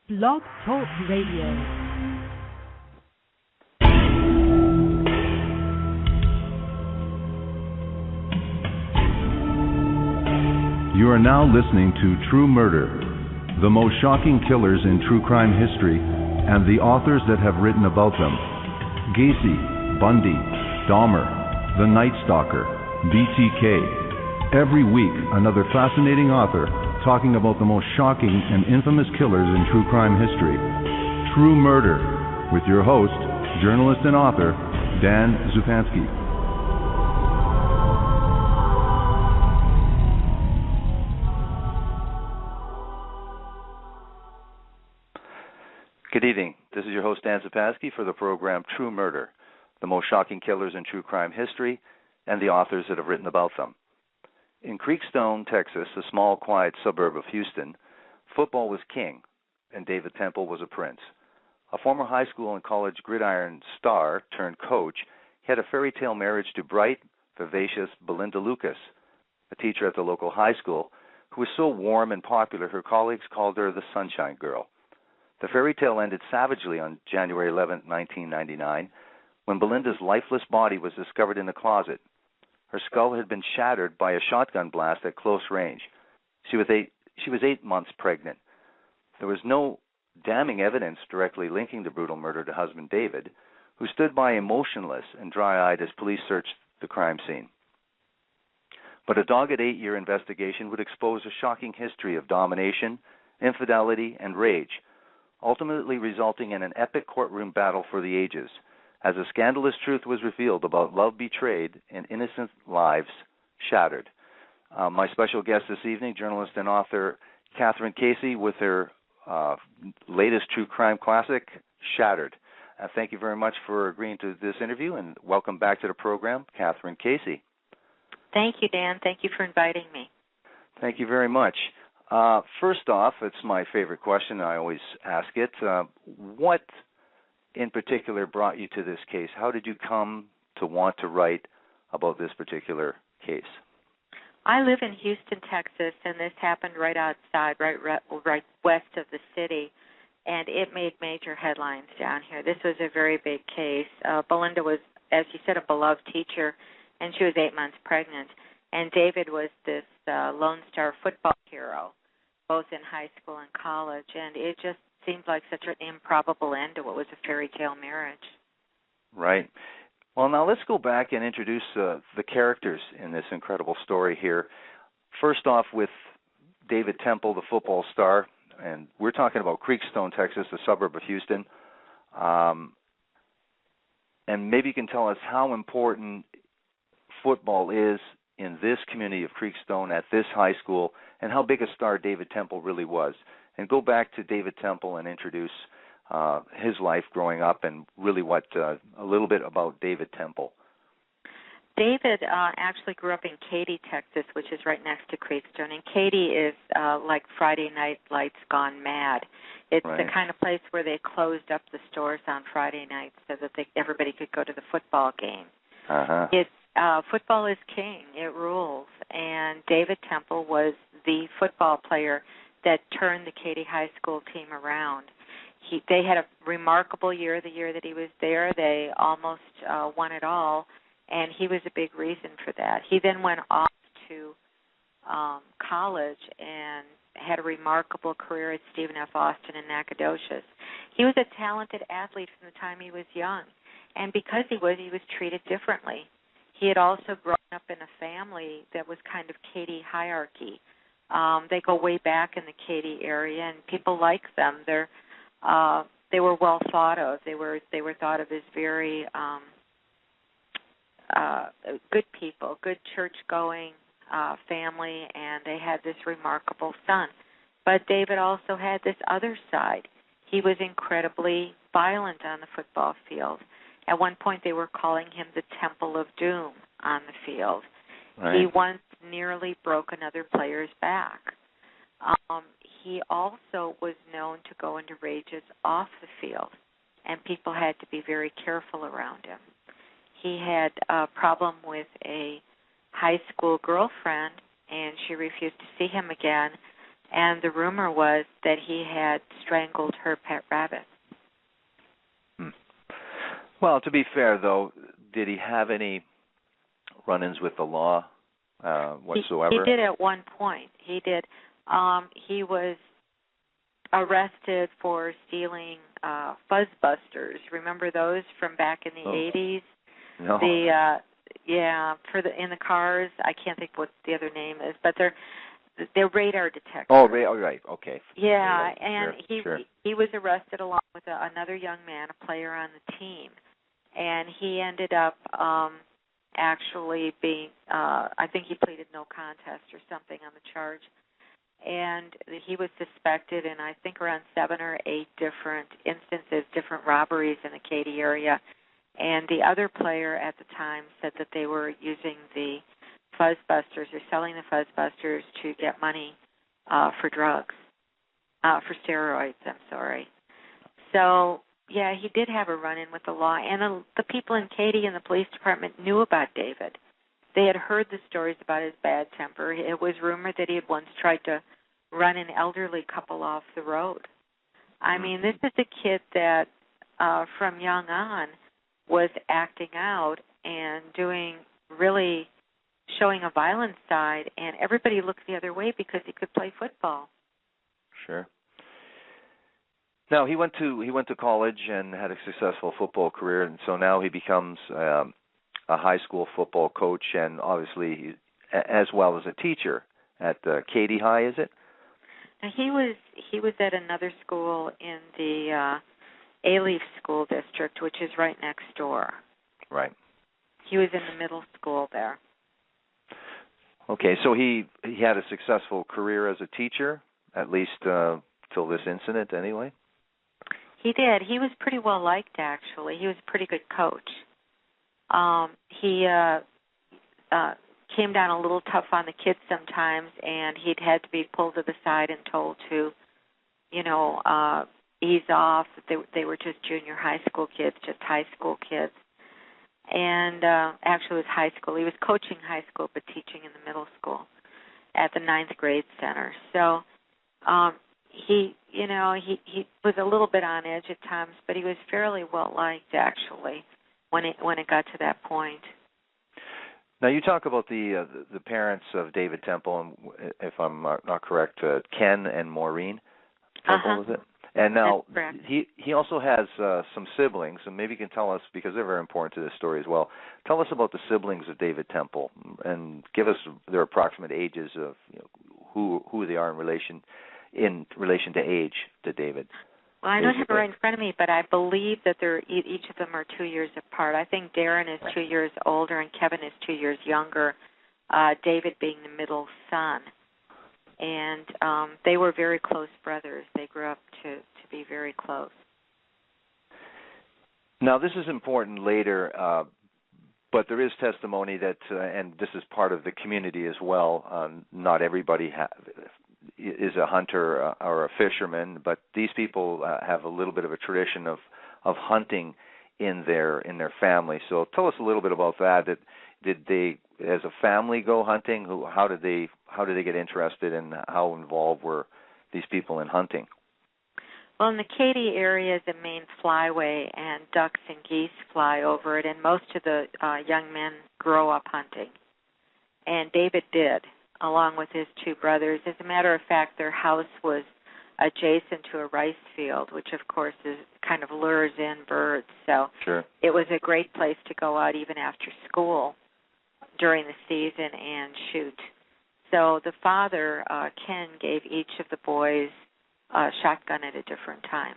Blog Talk Radio. You are now listening to True Murder, the most shocking killers in true crime history, and the authors that have written about them. Gacy, Bundy, Dahmer, The Night Stalker, BTK. Every week, another fascinating author talking about the most shocking and infamous killers in true crime history. True Murder, with your host, journalist and author, Dan Zupansky. Good evening. This is your host, Dan Zupansky, for the program True Murder, the most shocking killers in true crime history, and the authors that have written about them. In Creekstone, Texas, a small, quiet suburb of Houston, football was king, and David Temple was a prince. A former high school and college gridiron star turned coach, he had a fairy tale marriage to bright, vivacious Belinda Lucas, a teacher at the local high school, who was so warm and popular her colleagues called her the Sunshine Girl. The fairy tale ended savagely on January 11, 1999, when Belinda's lifeless body was discovered in a closet. Her skull had been shattered by a shotgun blast at close range. She was 8 months pregnant. There was no damning evidence directly linking the brutal murder to husband David, who stood by emotionless and dry-eyed as police searched the crime scene. But a dogged 8-year investigation would expose a shocking history of domination, infidelity, and rage, ultimately resulting in an epic courtroom battle for the ages, as a scandalous truth was revealed about love betrayed and innocent lives shattered. My special guest this evening, journalist and author Katherine Casey, with her latest true crime classic, Shattered. Thank you very much for agreeing to this interview, and welcome back to the program, Katherine Casey. Thank you, Dan. Thank you for inviting me. Thank you very much. First off, it's my favorite question. I always ask it. What in particular brought you to this case? How did you come to want to write about this particular case? I live in Houston, Texas, and this happened right outside, right west of the city, and it made major headlines down here. This was a very big case. Belinda was, as you said, a beloved teacher, and she was 8 months pregnant. And David was this Lone Star football hero, both in high school and college, and it just seemed like such an improbable end to what was a fairy tale marriage. Right. Well, now let's go back and introduce the characters in this incredible story here. First off with David Temple, the football star, and we're talking about Creekstone, Texas, a suburb of Houston. And maybe you can tell us how important football is in this community of Creekstone at this high school, and how big a star David Temple really was. And go back to David Temple and introduce his life growing up and really a little bit about David Temple. David actually grew up in Katy, Texas, which is right next to Creekstone. And Katy is like Friday Night Lights gone mad. It's right. The kind of place where they closed up the stores on Friday nights so that everybody could go to the football game. Uh-huh. Football is king. It rules. And David Temple was the football player that turned the Katy High School team around. They had a remarkable year the year that he was there. They almost won it all, and he was a big reason for that. He then went off to college and had a remarkable career at Stephen F. Austin in Nacogdoches. He was a talented athlete from the time he was young, and because he was treated differently. He had also grown up in a family that was kind of Katy hierarchy. They go way back in the Katy area, and people like them. They were well thought of. They were thought of as very good people, good church-going family, and they had this remarkable son. But David also had this other side. He was incredibly violent on the football field. At one point, they were calling him the Temple of Doom on the field. Right. He once nearly broke another player's back. He also was known to go into rages off the field, and people had to be very careful around him. He had a problem with a high school girlfriend, and she refused to see him again. and the rumor was that he had strangled her pet rabbit. Well, to be fair, though, did he have any run-ins with the law whatsoever? He did at one point. He did. He was arrested for stealing fuzzbusters. Remember those from back in the 80s? No. In the cars. I can't think what the other name is, but they're radar detectors. Oh, right. Okay. Yeah, right. and he was arrested along with another young man, a player on the team, and he ended up actually being. I think he pleaded no contest or something on the charge, and he was suspected in I think around 7 or 8 different instances, different robberies in the Katy area. And the other player at the time said that they were using the fuzzbusters or selling the fuzzbusters to get money for drugs, for steroids, I'm sorry. So, yeah, he did have a run-in with the law. And the people in Katy and the police department knew about David. They had heard the stories about his bad temper. It was rumored that he had once tried to run an elderly couple off the road. I mean, this is a kid that from young on was acting out and showing a violent side, and everybody looked the other way because he could play football. Sure. Now he went to college and had a successful football career, and so now he becomes a high school football coach, and obviously as well as a teacher at Katy High. Is it? Now he was at another school in the A-Leaf School District, which is right next door. Right. He was in the middle school there. Okay, so he had a successful career as a teacher, at least till this incident anyway? He did. He was pretty well liked, actually. He was a pretty good coach. He came down a little tough on the kids sometimes, and he'd had to be pulled to the side and told to, ease off. They were just junior high school kids, just high school kids. And actually it was high school. He was coaching high school but teaching in the middle school at the 9th grade center. So he was a little bit on edge at times, but he was fairly well liked actually when it got to that point. Now you talk about the parents of David Temple, and if I'm not correct, Ken and Maureen Temple, is it? And now he also has some siblings, and maybe you can tell us, because they're very important to this story as well. Tell us about the siblings of David Temple, and give us their approximate ages of who they are in relation to age to David. Well, I don't have it right in front of me, but I believe that each of them are 2 years apart. I think Darren is 2 years older and Kevin is 2 years younger, David being the middle son. And they were very close brothers. They grew up to be very close. Now, this is important later, but there is testimony that, and this is part of the community as well, not everybody is a hunter or a fisherman, but these people have a little bit of a tradition of hunting in their family. So tell us a little bit about that. Did they, as a family, go hunting? How did they get interested, and how involved were these people in hunting? Well, in the Katy area, the main flyway, and ducks and geese fly over it, and most of the young men grow up hunting. And David did, along with his 2 brothers. As a matter of fact, their house was adjacent to a rice field, which, of course, kind of lures in birds. So It was a great place to go out even after school during the season and shoot. So the father, Ken, gave each of the boys a shotgun at a different time.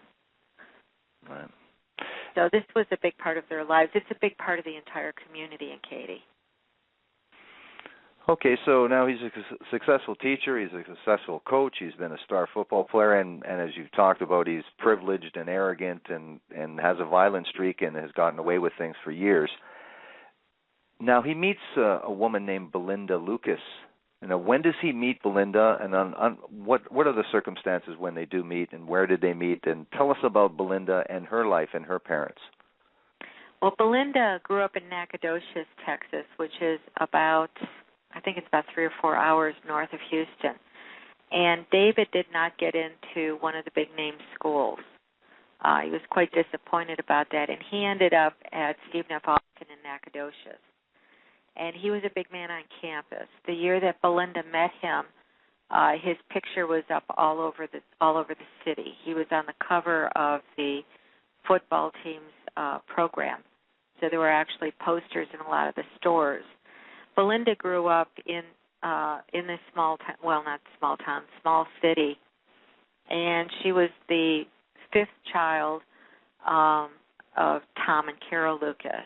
Right. So this was a big part of their lives. It's a big part of the entire community in Katy. Okay, so now he's a successful teacher, he's a successful coach, he's been a star football player, and as you've talked about, he's privileged and arrogant and has a violent streak and has gotten away with things for years. Now he meets a woman named Belinda Lucas. When does he meet Belinda, and what are the circumstances when they do meet, and where did they meet? And tell us about Belinda and her life and her parents. Well, Belinda grew up in Nacogdoches, Texas, which is about 3 or 4 hours north of Houston. And David did not get into one of the big-name schools. He was quite disappointed about that, and he ended up at Stephen F. Austin in Nacogdoches. And he was a big man on campus. The year that Belinda met him, his picture was up all over the city. He was on the cover of the football team's program. So there were actually posters in a lot of the stores. Belinda grew up in this small town, well, not small town, small city, and she was the fifth child of Tom and Carol Lucas.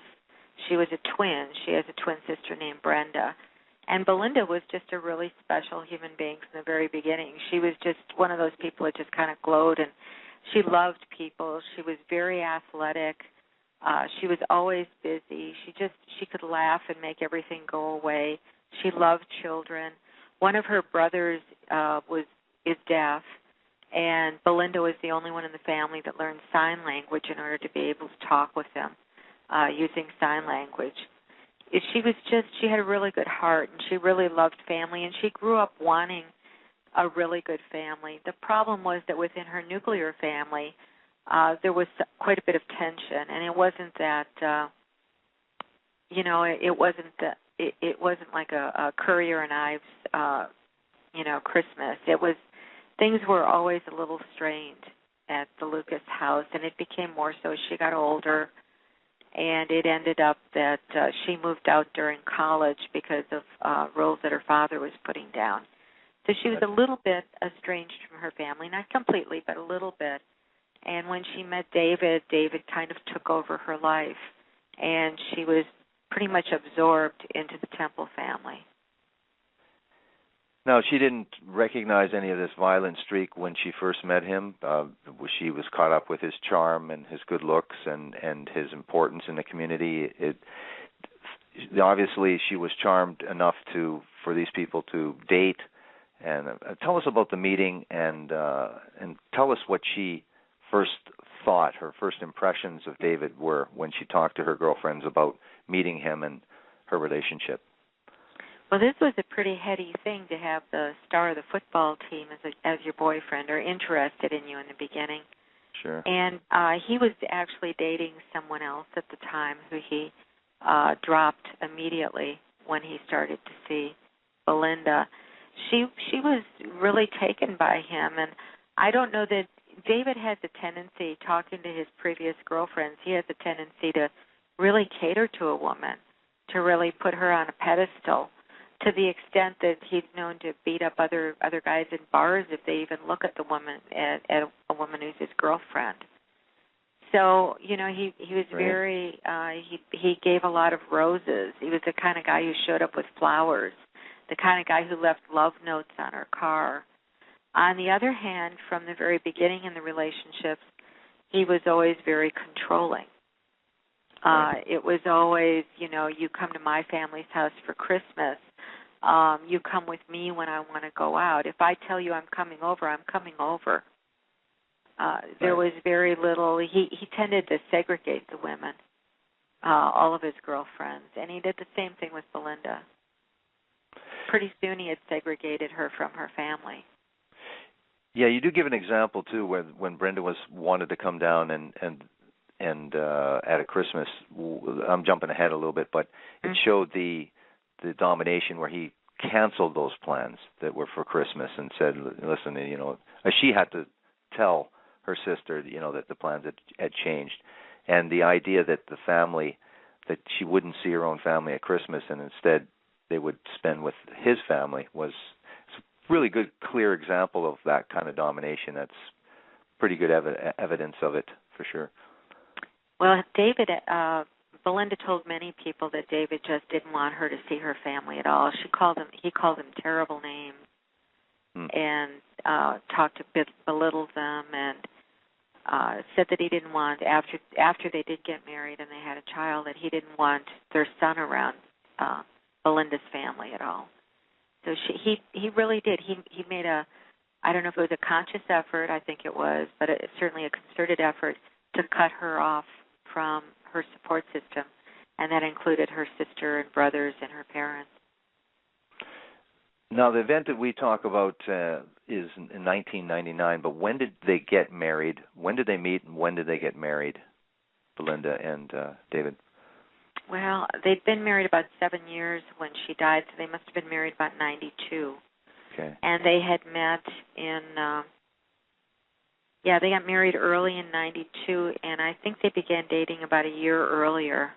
She was a twin. She has a twin sister named Brenda. And Belinda was just a really special human being from the very beginning. She was just one of those people that just kind of glowed, and she loved people. She was very athletic. She was always busy. She could laugh and make everything go away. She loved children. One of her brothers is deaf, and Belinda was the only one in the family that learned sign language in order to be able to talk with them using sign language. She had a really good heart, and she really loved family, and she grew up wanting a really good family. The problem was that within her nuclear family, there was quite a bit of tension, and it wasn't that, it wasn't like a Currier and Ives, Christmas. Things were always a little strained at the Lucas house, and it became more so as she got older, and it ended up that she moved out during college because of rules that her father was putting down. So she was a little bit estranged from her family, not completely, but a little bit. And when she met David, David kind of took over her life, and she was pretty much absorbed into the Temple family. Now, she didn't recognize any of this violent streak when she first met him. She was caught up with his charm and his good looks and his importance in the community. Obviously, she was charmed enough for these people to date. And tell us about the meeting and tell us what she first thought, her first impressions of David were when she talked to her girlfriends about meeting him and her relationship. Well, this was a pretty heady thing to have the star of the football team as your boyfriend or interested in you in the beginning. Sure. And he was actually dating someone else at the time who he dropped immediately when he started to see Belinda. She was really taken by him, and I don't know that David has a tendency, talking to his previous girlfriends, he has a tendency to really cater to a woman, to really put her on a pedestal, to the extent that he's known to beat up other guys in bars if they even look at the woman at a woman who's his girlfriend. So, he was very he gave a lot of roses. He was the kind of guy who showed up with flowers, the kind of guy who left love notes on her car. On the other hand, from the very beginning in the relationships, he was always very controlling. It was always, you come to my family's house for Christmas. You come with me when I want to go out. If I tell you I'm coming over, I'm coming over. There was very little. He tended to segregate the women, all of his girlfriends, and he did the same thing with Belinda. Pretty soon he had segregated her from her family. Yeah, you do give an example too, when Brenda wanted to come down and at a Christmas. I'm jumping ahead a little bit, but it showed the domination where he canceled those plans that were for Christmas and said, "Listen, she had to tell her sister, that the plans had changed, and the idea that the family, that she wouldn't see her own family at Christmas and instead they would spend with his family was." Really good, clear example of that kind of domination. That's pretty good evidence of it, for sure. Well, Belinda told many people that David just didn't want her to see her family at all. He called them terrible names and belittled them, and said that he didn't want, after they did get married and they had a child, that he didn't want their son around Belinda's family at all. So he really did. He made I don't know if it was a conscious effort, I think it was, but it's certainly a concerted effort to cut her off from her support system, and that included her sister and brothers and her parents. Now, the event that we talk about is in 1999, but when did they get married? When did they meet, and when did they get married, Belinda and David? Well, they'd been married about 7 years when she died, so they must have been married about 92. Okay. And they had met in, they got married early in 92, and I think they began dating about a year earlier.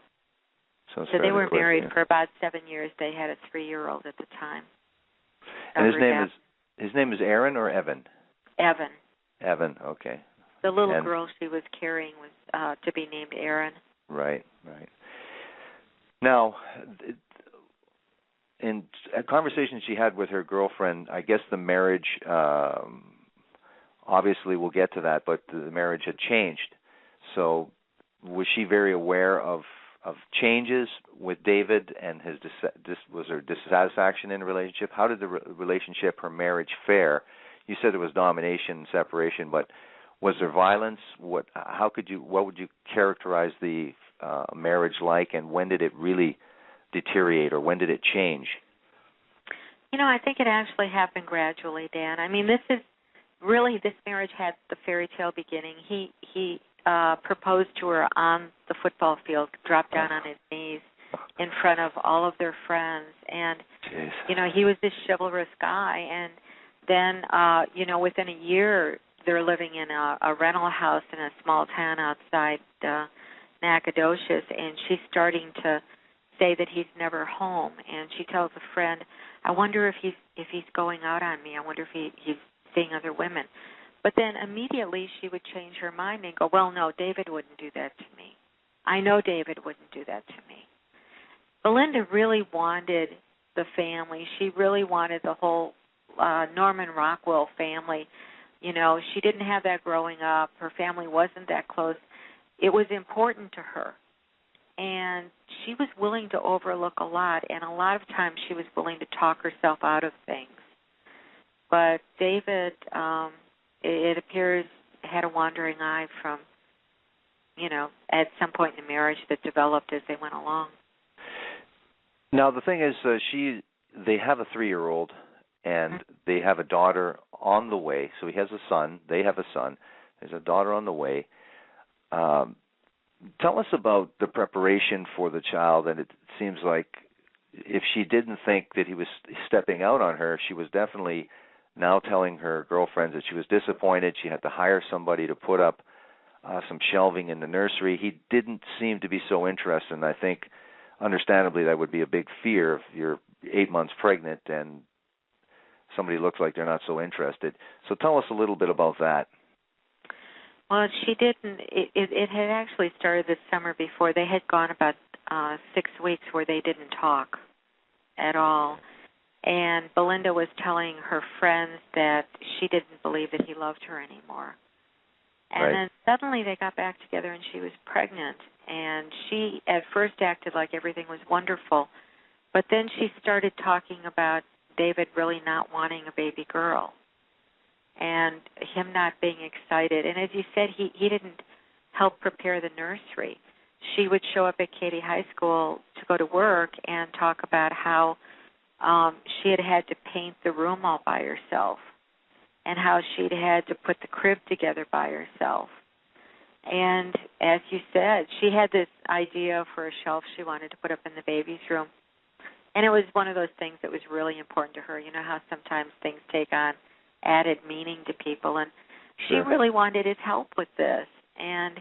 So they were married for about 7 years. They had a 3-year-old at the time. And his name is Aaron or Evan? Evan. Evan, okay. The little girl she was carrying was to be named Aaron. Right. Now, in a conversation she had with her girlfriend, I guess the marriage, obviously we'll get to that, but the marriage had changed. So was she very aware of changes with David and was there dissatisfaction in the relationship? How did the relationship, her marriage, fare? You said it was domination and separation, but was there violence? What would you characterize the marriage like, and when did it really deteriorate, or when did it change? I think it actually happened gradually, Dan. I mean, this marriage had the fairy tale beginning. He proposed to her on the football field, dropped down on his knees in front of all of their friends, and he was this chivalrous guy. And then within a year, they're living in a rental house in a small town outside Nacogdoches, and she's starting to say that he's never home. And she tells a friend, "I wonder if he's going out on me. I wonder if he's seeing other women." But then immediately she would change her mind and go, "Well, no, David wouldn't do that to me. I know David wouldn't do that to me." Belinda really wanted the family. She really wanted the whole Norman Rockwell family. She didn't have that growing up. Her family wasn't that close. It was important to her. And she was willing to overlook a lot, and a lot of times she was willing to talk herself out of things. But David, it appears, had a wandering eye from, at some point in the marriage that developed as they went along. Now, the thing is, they have a 3-year-old, and they have a daughter on the way. So he has a son. They have a son. There's a daughter on the way. Tell us about the preparation for the child. And it seems like if she didn't think that he was stepping out on her, she was definitely now telling her girlfriends that she was disappointed. She had to hire somebody to put up some shelving in the nursery. He didn't seem to be so interested, and I think, understandably, that would be a big fear if you're 8 months pregnant and somebody looks like they're not so interested. So tell us a little bit about that. Well, she didn't. It had actually started this summer before. They had gone about 6 weeks where they didn't talk at all. And Belinda was telling her friends that she didn't believe that he loved her anymore. And then suddenly they got back together and she was pregnant. And she at first acted like everything was wonderful. But then she started talking about David really not wanting a baby girl and him not being excited. And as you said, he didn't help prepare the nursery. She would show up at Katy High School to go to work and talk about how she had to paint the room all by herself and how she'd had to put the crib together by herself. And as you said, she had this idea for a shelf she wanted to put up in the baby's room. And it was one of those things that was really important to her. You know how sometimes things take on added meaning to people. And she really wanted his help with this. And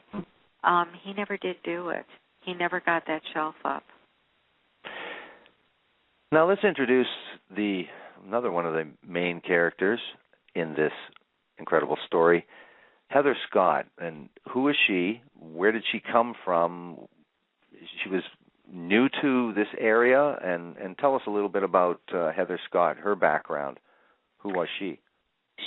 he never did do it. He never got that shelf up. Now let's introduce another one of the main characters in this incredible story, Heather Scott. And who is she? Where did she come from? She was new to this area, and tell us a little bit about Heather Scott, her background. Who was she?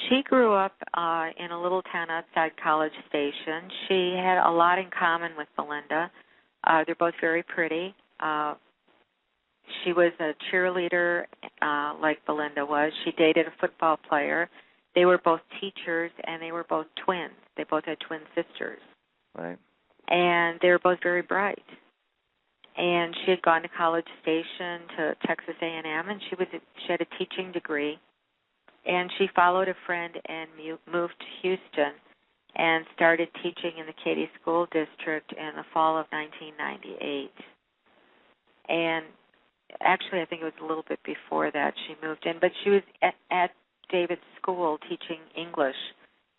She grew up in a little town outside College Station. She had a lot in common with Belinda. They're both very pretty. She was a cheerleader like Belinda was. She dated a football player. They were both teachers, and they were both twins. They both had twin sisters. Right. And they were both very bright. And she had gone to College Station, to Texas A&M, and she had a teaching degree. And she followed a friend and moved to Houston and started teaching in the Katy School District in the fall of 1998. And actually, I think it was a little bit before that she moved in, but she was at David's school teaching English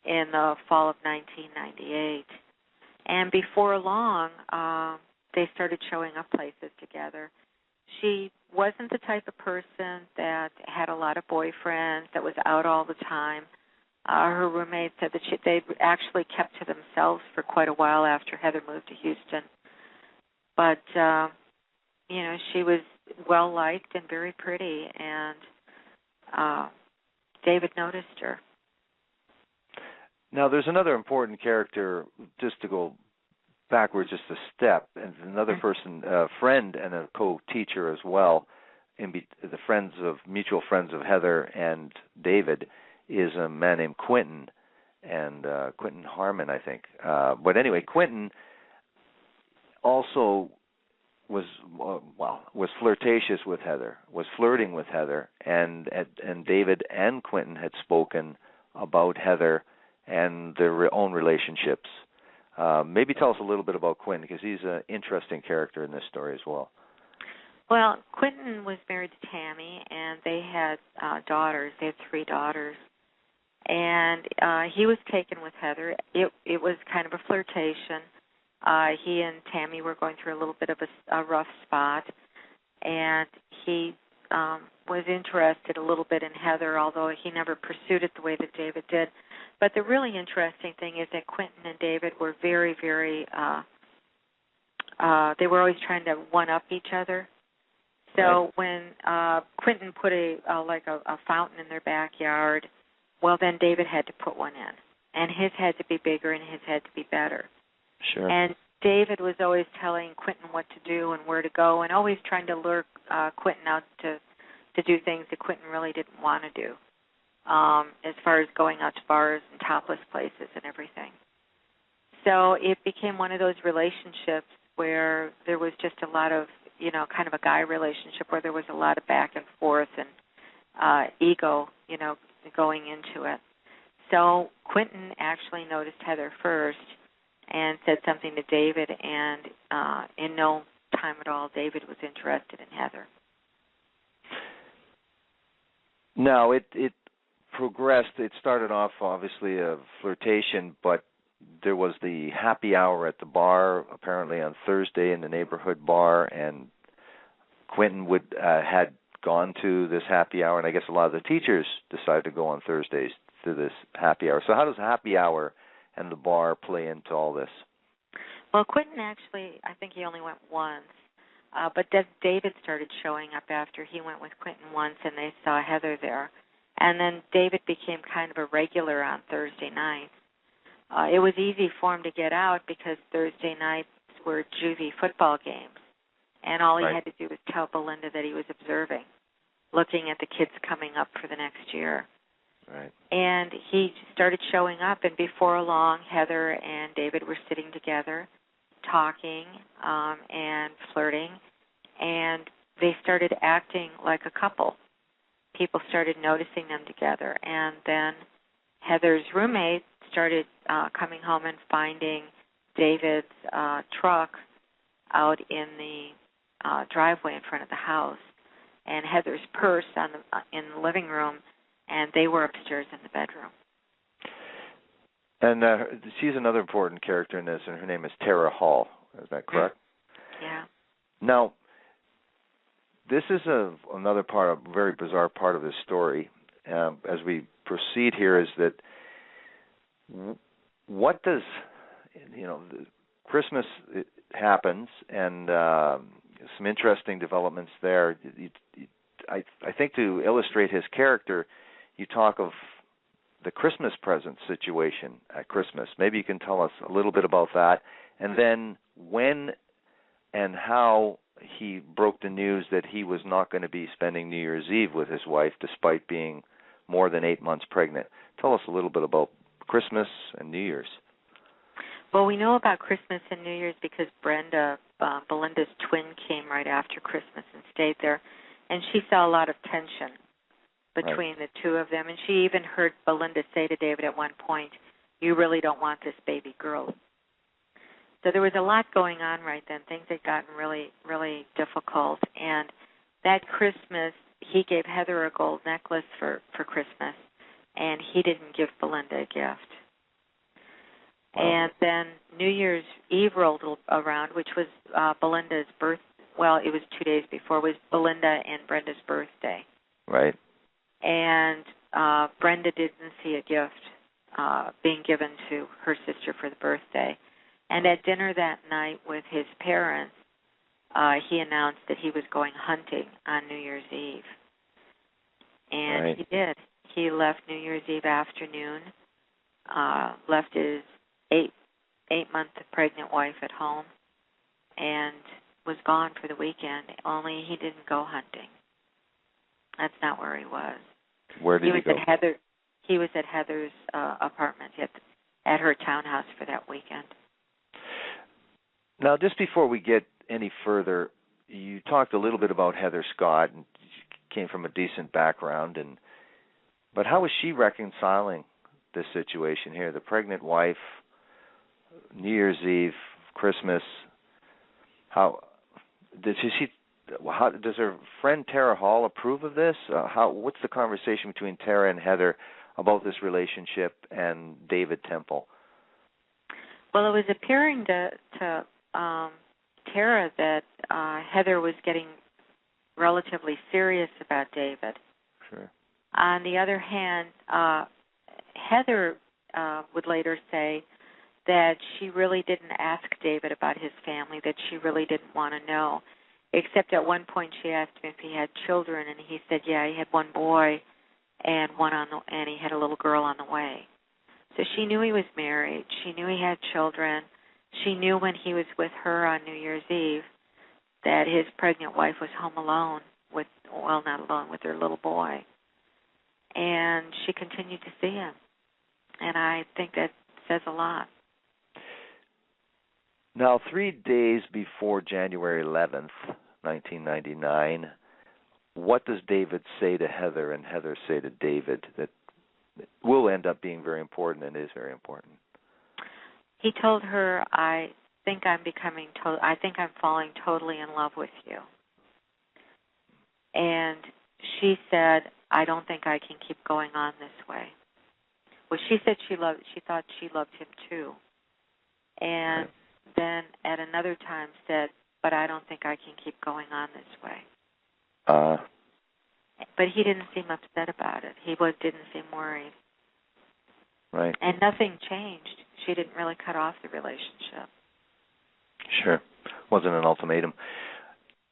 in the fall of 1998. And before long, they started showing up places together. She wasn't the type of person that had a lot of boyfriends, that was out all the time. Her roommate said that they actually kept to themselves for quite a while after Heather moved to Houston. But, she was well-liked and very pretty, and David noticed her. Now, there's another important character, just to go backwards just a step, and another person, a friend and a co-teacher as well, mutual friends of Heather and David, is a man named Quentin, and Quentin Harmon, I think. But anyway, Quentin also was flirtatious with Heather, was flirting with Heather, and David and Quentin had spoken about Heather and their own relationships. Maybe tell us a little bit about Quentin, because he's an interesting character in this story as well. Well, Quentin was married to Tammy, and they had daughters. They had 3 daughters. And he was taken with Heather. It was kind of a flirtation. He and Tammy were going through a little bit of a rough spot, and he was interested a little bit in Heather, although he never pursued it the way that David did. But the really interesting thing is that Quentin and David were very, very, they were always trying to one-up each other. So when Quentin put a fountain in their backyard, well, then David had to put one in. And his had to be bigger and his had to be better. Sure. And David was always telling Quentin what to do and where to go, and always trying to lure Quentin out to do things that Quentin really didn't want to do, as far as going out to bars and topless places and everything. So it became one of those relationships where there was just a lot of, kind of a guy relationship where there was a lot of back and forth and ego, going into it. So Quentin actually noticed Heather first and said something to David, and in no time at all, David was interested in Heather. Now, it progressed. It started off, obviously, a flirtation, but there was the happy hour at the bar, apparently on Thursday in the neighborhood bar, and Quentin had gone to this happy hour, and I guess a lot of the teachers decided to go on Thursdays to this happy hour. So how does happy hour and the bar play into all this? Well, Quentin actually, I think he only went once, but David started showing up after he went with Quentin once, and they saw Heather there. And then David became kind of a regular on Thursday nights. It was easy for him to get out because Thursday nights were juvie football games, and all he had to do was tell Belinda that he was observing, looking at the kids coming up for the next year. Right. And he started showing up, and before long, Heather and David were sitting together, talking and flirting, and they started acting like a couple. People started noticing them together, and then Heather's roommate started coming home and finding David's truck out in the driveway in front of the house, and Heather's purse in the living room, and they were upstairs in the bedroom. And she's another important character in this, and her name is Threre Hall. Is that correct? Yeah. Now, this is another part, a very bizarre part of this story. As we proceed here, is that what does, Christmas happens, and some interesting developments there. I think to illustrate his character, you talk of the Christmas present situation at Christmas. Maybe you can tell us a little bit about that, and then when and how he broke the news that he was not going to be spending New Year's Eve with his wife despite being more than 8 months pregnant. Tell us a little bit about Christmas and New Year's. Well, we know about Christmas and New Year's because Brenda, Belinda's twin, came right after Christmas and stayed there, and she saw a lot of tension between the two of them. And she even heard Belinda say to David at one point, "You really don't want this baby girl." So there was a lot going on right then. Things had gotten really, really difficult. And that Christmas, he gave Heather a gold necklace for Christmas, and he didn't give Belinda a gift. Wow. And then New Year's Eve rolled around, which was Belinda's birth. Well, it was 2 days before. It was Belinda and Brenda's birthday. Right. And Brenda didn't see a gift being given to her sister for the birthday. And at dinner that night with his parents, he announced that he was going hunting on New Year's Eve. And right. He did. He left New Year's Eve afternoon, left his eight-month pregnant wife at home, and was gone for the weekend, only he didn't go hunting. That's not where he was. Where did he go? He was at Heather's apartment at her townhouse for that weekend. Now, just before we get any further, you talked a little bit about Heather Scott, and she came from a decent background, but how was she reconciling this situation here? The pregnant wife, New Year's Eve, Christmas. How does her friend Tara Hall approve of this? What's the conversation between Tara and Heather about this relationship and David Temple? Well, it was appearing to Tara that Heather was getting relatively serious about David. Sure. On the other hand, Heather would later say that she really didn't ask David about his family, that she really didn't want to know, except at one point she asked him if he had children, and he said, yeah, he had one boy and he had a little girl on the way. So she knew he was married. She knew he had children. She knew when he was with her on New Year's Eve that his pregnant wife was home alone not alone, with her little boy. And she continued to see him. And I think that says a lot. Now, 3 days before January 11th, 1999, what does David say to Heather and Heather say to David that will end up being very important and is very important? He told her, I think I'm falling totally in love with you. And she said, I don't think I can keep going on this way. Well, she said she thought she loved him too. And right. Then at another time said, but I don't think I can keep going on this way. But he didn't seem upset about it. He didn't seem worried. Right. And nothing changed. She didn't really cut off the relationship. Sure. Wasn't an ultimatum.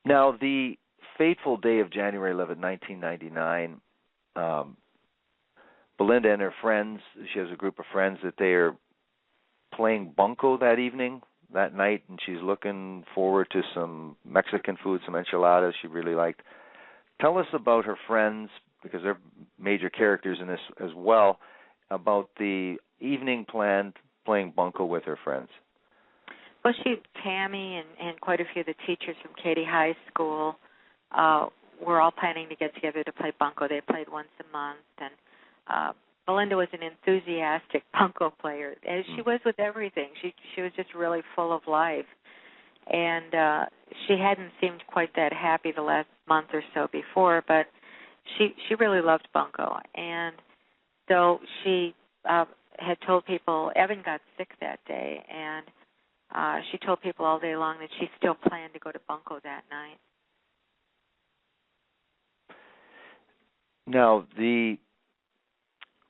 Now, the fateful day of January 11, 1999, Belinda and her friends, she has a group of friends that they are playing bunco that night, and she's looking forward to some Mexican food, some enchiladas she really liked. Tell us about her friends, because they're major characters in this as well, about the evening planned playing bunco with her friends. Well, Tammy and quite a few of the teachers from Katy High School were all planning to get together to play bunco. They played once a month, and Belinda was an enthusiastic bunco player, as she was with everything. She was just really full of life. And she hadn't seemed quite that happy the last month or so before, but she really loved bunco. And so she had told people, Evan got sick that day, and she told people all day long that she still planned to go to bunco that night. Now,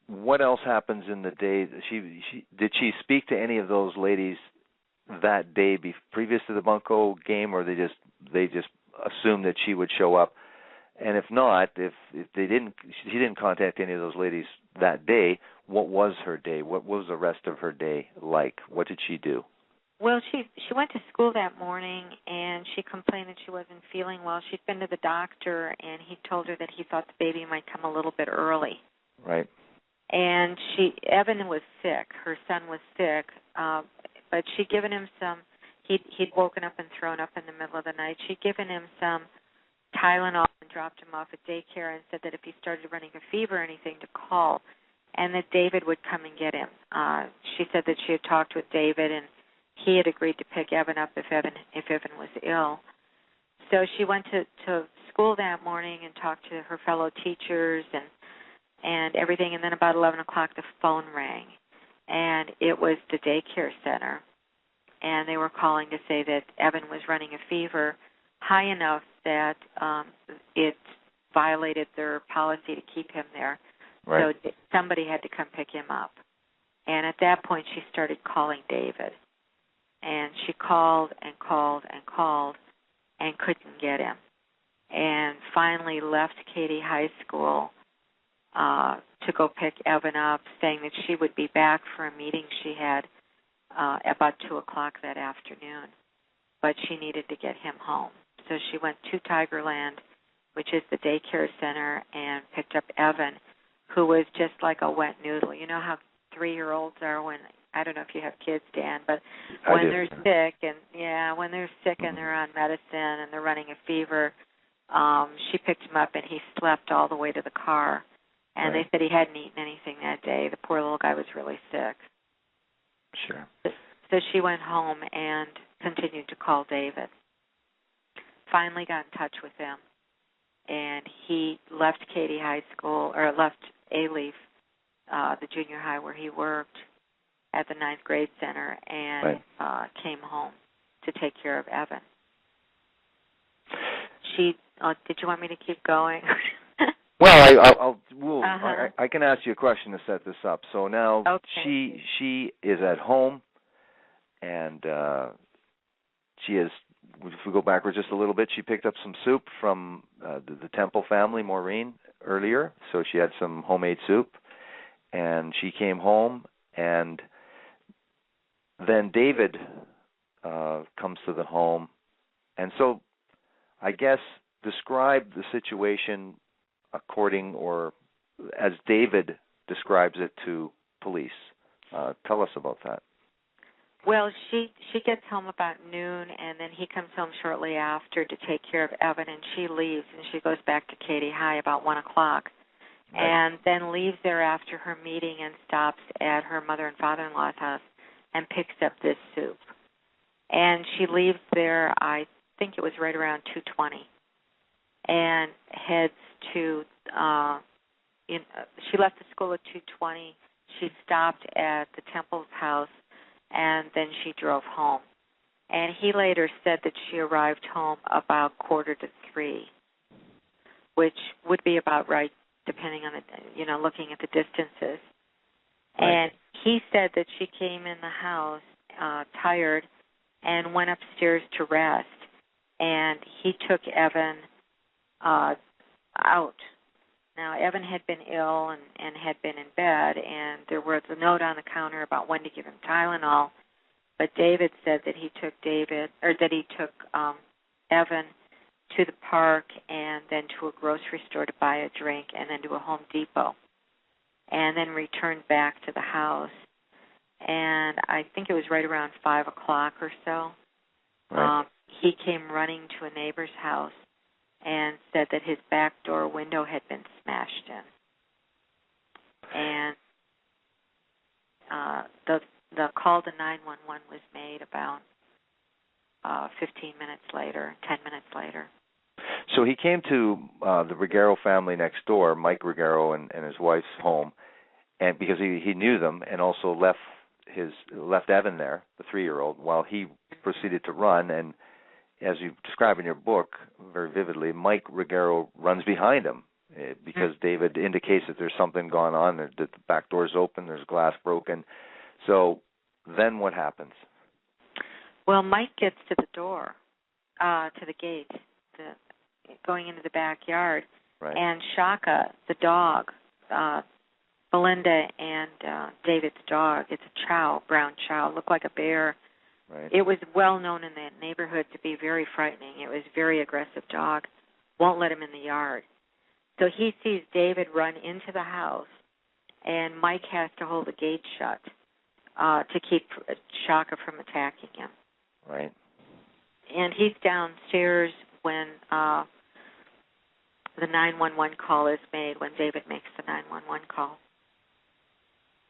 what else happens in the day? Did she speak to any of those ladies that day previous to the bunco game, or they just assumed that she would show up? And if not, if she didn't contact any of those ladies that day, what was her day? What was the rest of her day like? What did she do? Well, she went to school that morning, and she complained that she wasn't feeling well. She'd been to the doctor, and he told her that he thought the baby might come a little bit early. Right. And Evan was sick. Her son was sick, but she'd given him some. He'd woken up and thrown up in the middle of the night. She'd given him some Tylenol and dropped him off at daycare and said that if he started running a fever or anything to call, and that David would come and get him. She said that she had talked with David, and he had agreed to pick Evan up if Evan was ill. So she went to school that morning and talked to her fellow teachers and everything, and then about 11 o'clock the phone rang, and it was the daycare center, and they were calling to say that Evan was running a fever high enough that it violated their policy to keep him there. Right. So somebody had to come pick him up. And at that point she started calling David. And she called and called and called and couldn't get him. And finally left Katy High School to go pick Evan up, saying that she would be back for a meeting she had about 2 o'clock that afternoon. But she needed to get him home. So she went to Tigerland, which is the daycare center, and picked up Evan, who was just like a wet noodle. You know how 3-year-olds are when, I don't know if you have kids, Dan, but when they're sick and they're on medicine and they're running a fever, she picked him up and he slept all the way to the car. And They said he hadn't eaten anything that day. The poor little guy was really sick. Sure. So she went home and continued to call David. Finally got in touch with him, and he left Katy High School, or left A-Leaf, the junior high where he worked at the 9th grade center, and came home to take care of Evan. Did you want me to keep going? Well, I can ask you a question to set this up. So now she is at home, and she is, if we go backwards just a little bit, she picked up some soup from the Temple family, Maureen, earlier. So she had some homemade soup, and she came home, and then David comes to the home. And so I guess describe the situation according, or as David describes it to police. Tell us about that. Well, she gets home about noon, and then he comes home shortly after to take care of Evan, and she leaves, and she goes back to Katy High about 1 o'clock, and then leaves there after her meeting and stops at her mother and father-in-law's house and picks up this soup. And she leaves there, I think it was right around 2:20, and heads to, she left the school at 2:20. She stopped at the Temple's house, and then she drove home. And he later said that she arrived home about 2:45, which would be about right, depending on the, looking at the distances. Right. And he said that she came in the house tired and went upstairs to rest. And he took Evan out. Now, Evan had been ill and had been in bed, and there was a note on the counter about when to give him Tylenol. But David said that he took Evan to the park and then to a grocery store to buy a drink, and then to a Home Depot, and then returned back to the house. And I think it was right around 5 o'clock or so. Right. He came running to a neighbor's house and said that his back door window had been smashed in. And the call to 911 was made about 15 minutes later, 10 minutes later. So he came to the Ruggiero family next door, Mike Ruggiero and his wife's home, and because he knew them, and also left Evan there, the 3-year-old, while he proceeded to run. And as you describe in your book very vividly, Mike Ruggiero runs behind him because David indicates that there's something going on, that the back door's open, there's glass broken. So then what happens? Well, Mike gets to the door, to the gate, going into the backyard, right. And Shaka, the dog, Belinda and David's dog, it's a chow, brown chow, looked like a bear. Right. It was well known in the neighborhood to be very frightening. It was a very aggressive dog. Won't let him in the yard. So he sees David run into the house, and Mike has to hold the gate shut to keep Shaka from attacking him. Right. And he's downstairs when the 911 call is made, when David makes the 911 call.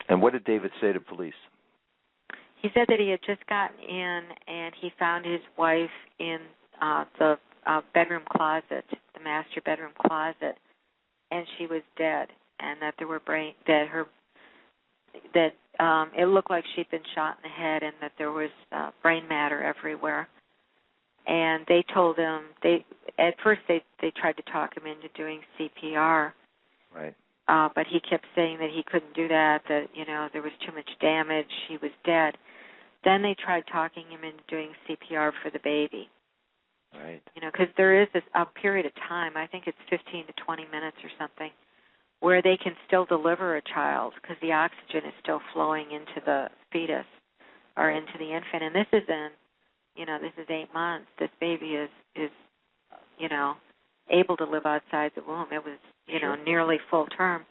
And what did David say to police? He said that he had just gotten in and he found his wife in the bedroom closet, the master bedroom closet, and she was dead, and that there were it looked like she'd been shot in the head, and that there was brain matter everywhere. And they told him at first they tried to talk him into doing CPR. Right. But he kept saying that he couldn't do that, that, there was too much damage, she was dead. Then they tried talking him into doing CPR for the baby. Right. Because there is a period of time, I think it's 15 to 20 minutes or something, where they can still deliver a child because the oxygen is still flowing into the fetus or into the infant. And this is this is 8 months. This baby is able to live outside the womb. It was, nearly full term.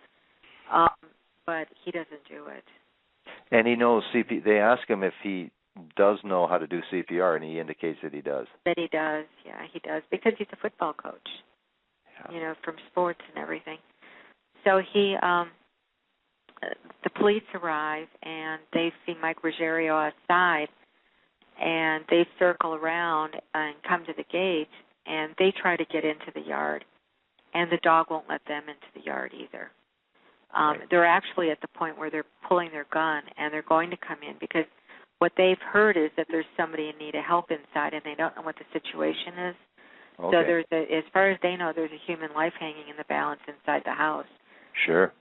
But he doesn't do it. And he knows CPR. They ask him if he does know how to do CPR, and he indicates that he does. That he does, yeah, he does, because he's a football coach, from sports and everything. So the police arrive, and they see Mike Ruggiero outside, and they circle around and come to the gate, and they try to get into the yard, and the dog won't let them into the yard either. They're actually at the point where they're pulling their gun, and they're going to come in because what they've heard is that there's somebody in need of help inside, and they don't know what the situation is. Okay. So as far as they know, there's a human life hanging in the balance inside the house. Sure.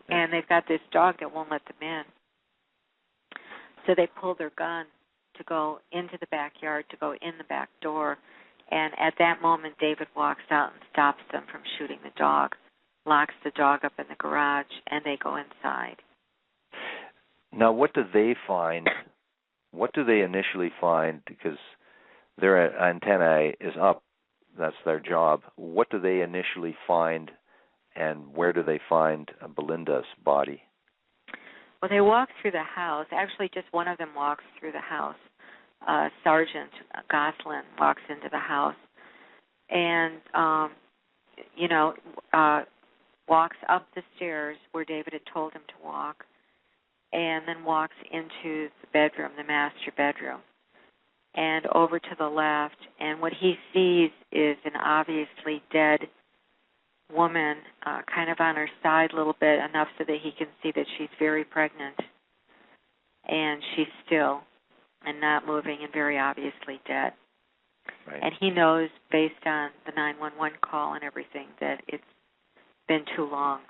And they've got this dog that won't let them in. So they pull their gun to go into the backyard, to go in the back door, and at that moment, David walks out and stops them from shooting the dog, locks the dog up in the garage, and they go inside. Now, what do they find? What do they initially find? Because their antennae is up. That's their job. What do they initially find, and where do they find Belinda's body? Well, they walk through the house. Actually, just one of them walks through the house. Sergeant Goslin walks into the house and, walks up the stairs where David had told him to walk, and then walks into the bedroom, the master bedroom, and over to the left. And what he sees is an obviously dead woman, kind of on her side a little bit, enough so that he can see that she's very pregnant, and she's still and not moving and very obviously dead. Right. And he knows, based on the 911 call and everything, that it's been too long.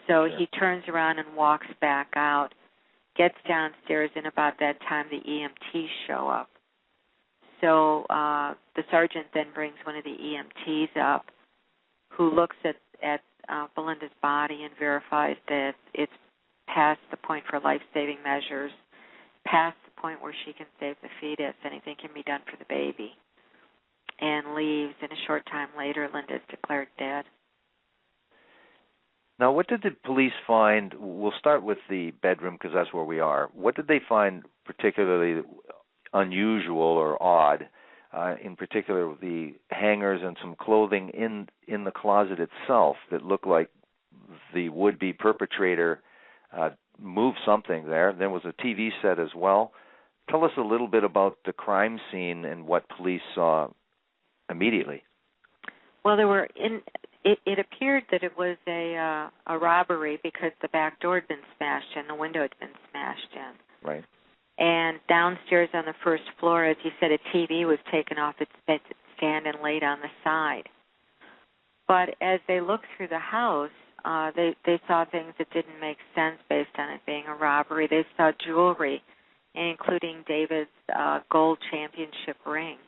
So he turns around and walks back out, gets downstairs, and about that time the EMTs show up. So the sergeant then brings one of the EMTs up, who looks at Belinda's body and verifies that it's past the point for life-saving measures, past the point where she can save the fetus, anything can be done for the baby, and leaves. And a short time later, Linda is declared dead. Now, what did the police find? We'll start with the bedroom because that's where we are. What did they find particularly unusual or odd? In particular, the hangers and some clothing in the closet itself that looked like the would-be perpetrator moved something there. There was a TV set as well. Tell us a little bit about the crime scene and what police saw immediately. Well, it appeared that it was a robbery because the back door had been smashed in, the window had been smashed in. Right. And downstairs on the first floor, as you said, a TV was taken off its stand and laid on the side. But as they looked through the house, they saw things that didn't make sense based on it being a robbery. They saw jewelry, including David's gold championship ring,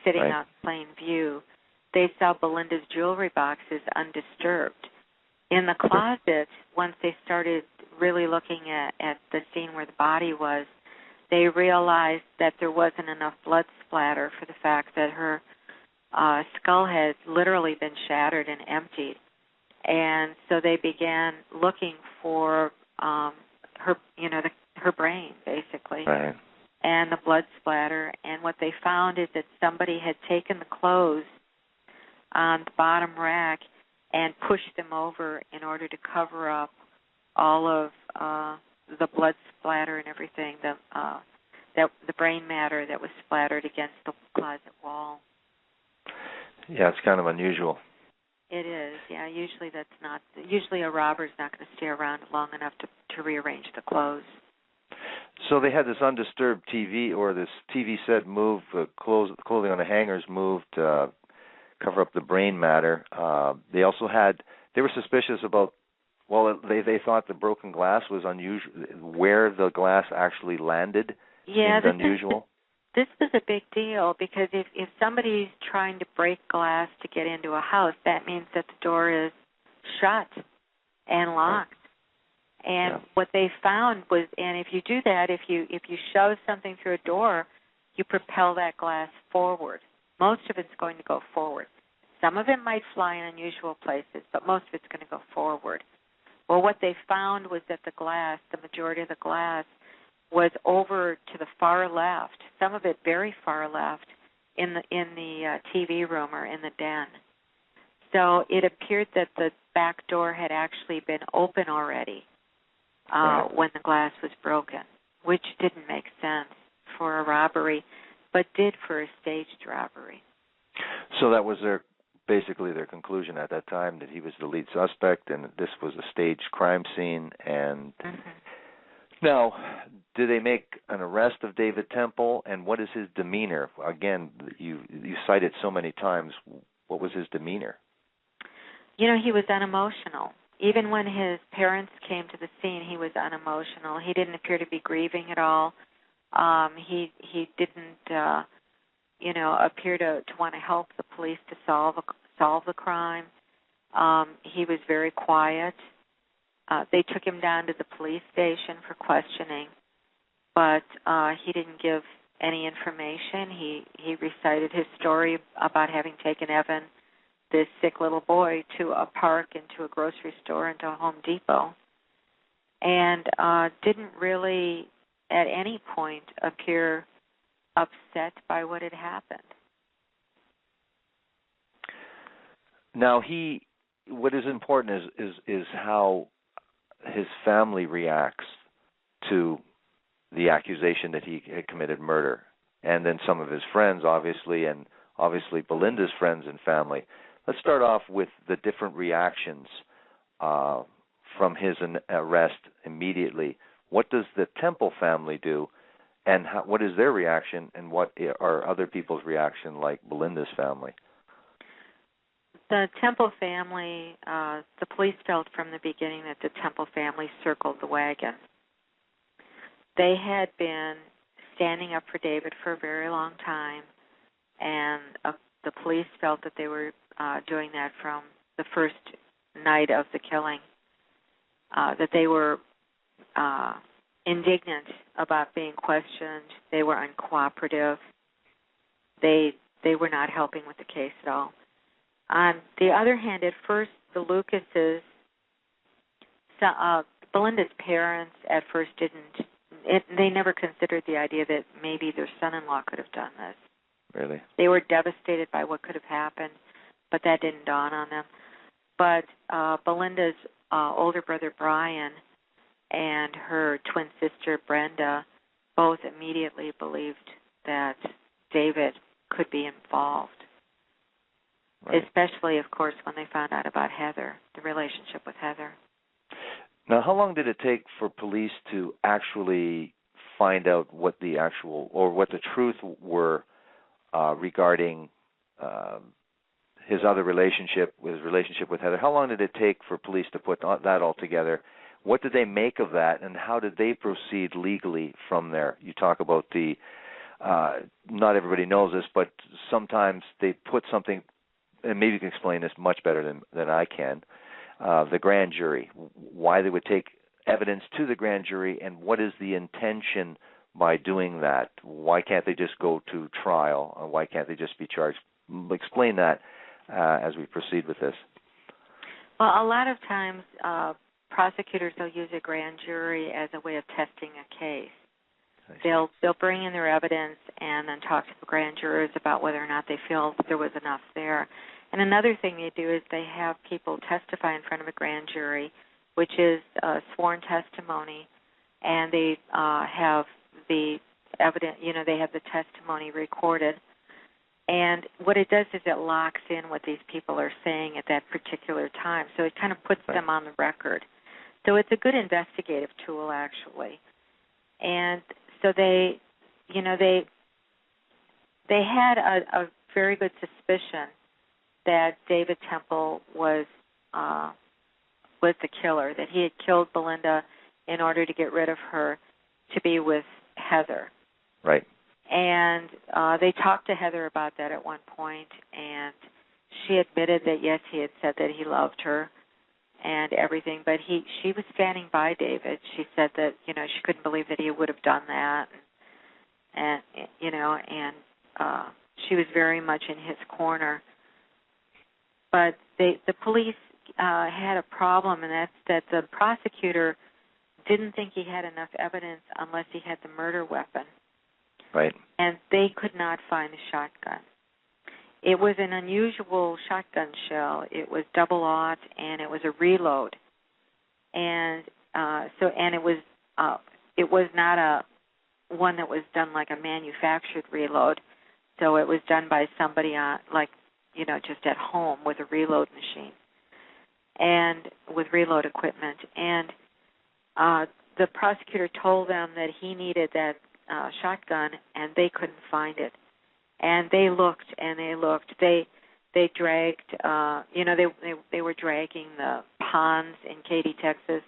sitting out in plain view. They saw Belinda's jewelry boxes undisturbed. In the closet, once they started really looking at the scene where the body was, they realized that there wasn't enough blood splatter for the fact that her skull had literally been shattered and emptied. And so they began looking for her brain, basically, and the blood splatter. And what they found is that somebody had taken the clothes on the bottom rack and pushed them over in order to cover up all of the blood splatter and everything, the brain matter that was splattered against the closet wall. Yeah, it's kind of unusual. It is, yeah. Usually a robber's not going to stay around long enough to rearrange the clothes. So they had this undisturbed TV, or this TV set moved, clothing on the hangers moved, cover up the brain matter. They were suspicious about, they thought the broken glass was unusual, where the glass actually landed seemed unusual. This was a big deal because if somebody's trying to break glass to get into a house, that means that the door is shut and locked. And what they found was, and if you do that, if you shove something through a door, you propel that glass forward. Most of it's going to go forward. Some of it might fly in unusual places, but most of it's going to go forward. Well, what they found was that the majority of the glass, was over to the far left, some of it very far left, in the TV room or in the den. So it appeared that the back door had actually been open already when the glass was broken, which didn't make sense for a robbery, but did for a staged robbery. So that was basically their conclusion at that time, that he was the lead suspect and this was a staged crime scene. And now, do they make an arrest of David Temple, and what is his demeanor? Again, you cite it so many times. What was his demeanor? He was unemotional. Even when his parents came to the scene, he was unemotional. He didn't appear to be grieving at all. He didn't, appear to want to help the police to solve the crime. He was very quiet. They took him down to the police station for questioning, but he didn't give any information. He recited his story about having taken Evan, this sick little boy, to a park and to a grocery store and to a Home Depot, and didn't really at any point appear upset by what had happened. Now, what is important is how his family reacts to the accusation that he had committed murder, and then some of his friends, obviously, and obviously Belinda's friends and family. Let's start off with the different reactions from his arrest immediately. What does the Temple family do, and what is their reaction, and what are other people's reaction, like Belinda's family? The Temple family, the police felt from the beginning that the Temple family circled the wagon. They had been standing up for David for a very long time, and the police felt that they were doing that from the first night of the killing, that they were indignant about being questioned. They were uncooperative. They were not helping with the case at all. On the other hand, at first, the Lucases, Belinda's parents at first they never considered the idea that maybe their son-in-law could have done this. Really? They were devastated by what could have happened, but that didn't dawn on them. But Belinda's older brother, Brian, and her twin sister, Brenda, both immediately believed that David could be involved. Right. Especially, of course, when they found out about Heather, the relationship with Heather. Now, how long did it take for police to actually find out what the truth were regarding his relationship with Heather? How long did it take for police to put that all together? What did they make of that, and how did they proceed legally from there? You talk about not everybody knows this, but sometimes they put something, and maybe you can explain this much better than I can, the grand jury, why they would take evidence to the grand jury, and what is the intention by doing that? Why can't they just go to trial, or why can't they just be charged? Explain that as we proceed with this. Well, a lot of times prosecutors will use a grand jury as a way of testing a case. They'll bring in their evidence and then talk to the grand jurors about whether or not they feel there was enough there. And another thing they do is they have people testify in front of a grand jury, which is sworn testimony, and they have the evidence, they have the testimony recorded. And what it does is it locks in what these people are saying at that particular time. So it kind of puts them on the record. So it's a good investigative tool, actually. And so they had a very good suspicion that David Temple was the killer, that he had killed Belinda in order to get rid of her to be with Heather. Right. And they talked to Heather about that at one point, and she admitted that, yes, he had said that he loved her and everything, but she was standing by David. She said that, she couldn't believe that he would have done that, and she was very much in his corner. But the police had a problem, and that's that the prosecutor didn't think he had enough evidence unless he had the murder weapon. Right. And they could not find the shotgun. It was an unusual shotgun shell. It was double-aught, and it was a reload. And it was not a one that was done like a manufactured reload. So it was done by somebody just at home with a reload machine and with reload equipment. And the prosecutor told them that he needed that shotgun, and they couldn't find it. And they looked and they looked. They dragged, they were dragging the ponds in Katy, Texas.